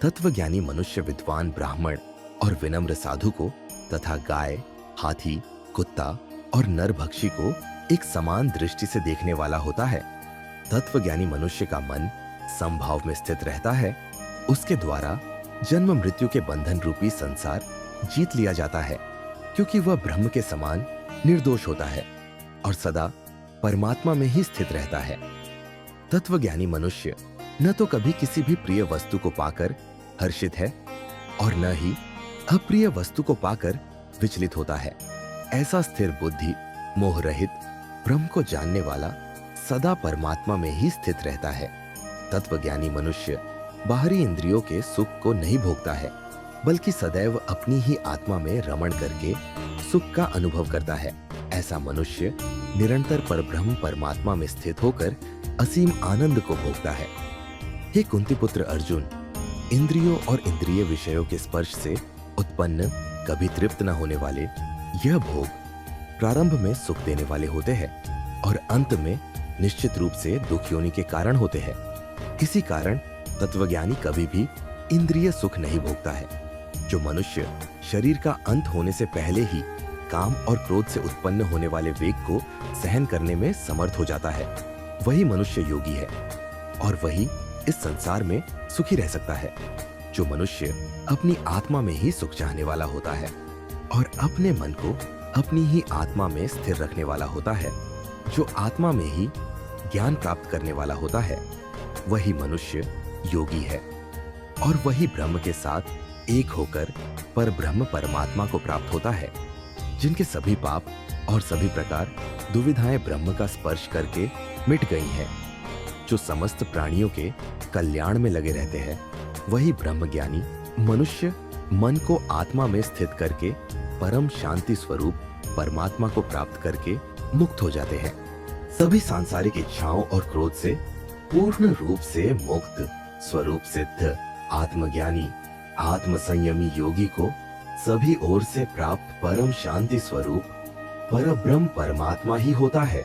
तत्वज्ञानी मनुष्य विद्वान ब्राह्मण और विनम्र साधु को तथा गाय, हाथी, कुत्ता और नरभक्षी को एक समान दृष्टि से देखने वाला होता है। तत्वज्ञानी मनुष्य का मन समभाव में स्थित रहता है। उसके द्वारा जन्म मृत्यु के बंधन रूपी संसार जीत लिया जाता है, क्योंकि वह ब्रह्म के समान निर्दोष होता है और सदा परमात्मा में ही स्थित रहता है। तत्वज्ञानी मनुष्य न तो कभी किसी भी प्रिय वस्तु को पाकर हर्षित है और न ही अप्रिय वस्तु को पाकर विचलित होता है। ऐसा स्थिर बुद्धि, मोह रहित, ब्रह्म को जानने वाला सदा परमात्मा में ही स्थित रहता है। तत्वज्ञानी मनुष्य बाहरी इंद्रियों के सुख को नहीं भोगता है, बल्कि सदैव अपनी ही आत्मा में रमण करके सुख का अनुभव करता है। ऐसा मनुष्य निरंतर परब्रह्म परमात्मा में स्थित होकर असीम आनंद को भोगता है। हे कुंती पुत्र अर्जुन, इंद्रियों और इंद्रिय विषयों के स्पर्श से उत्पन्न कभी तृप्त न होने वाले यह भोग प्रारंभ में सुख देने वाले होते हैं और अंत में निश्चित रूप से दुख योनि के कारण होते हैं। इसी कारण तत्वज्ञानी कभी भी इंद्रिय सुख नहीं भोगता है। जो मनुष्य शरीर का अंत होने से पहले ही काम और क्रोध से उत्पन्न होने वाले वेग को सहन करने में समर्थ हो जाता है, वही मनुष्य योगी है और वही इस संसार में सुखी रह सकता है। जो मनुष्य अपनी आत्मा में ही सुख चाहने वाला होता है और अपने मन को अपनी ही आत्मा में स्थिर रखने वाला होता है, जो आत्मा में ही ज्ञान प्राप्त करने वाला होता है, वही मनुष्य योगी है और वही ब्रह्म के साथ एक होकर पर ब्रह्म परमात्मा को प्राप्त होता है। जिनके सभी पाप और सभी प्रकार दुविधाएं ब्रह्म का स्पर्श करके मिट गई हैं, जो समस्त प्राणियों के कल्याण में लगे रहते हैं, वही ब्रह्मज्ञानी मनुष्य मन को आत्मा में स्थित करके परम शांति स्वरूप परमात्मा को प्राप्त करके मुक्त हो जाते हैं। सभी सांसारिक इच्छाओं और क्रोध से पूर्ण रूप से मुक्त स्वरूप सिद्ध आत्मज्ञानी आत्म संयमी योगी को सभी ओर से प्राप्त परम शांति स्वरूप परब्रह्म परमात्मा ही होता है।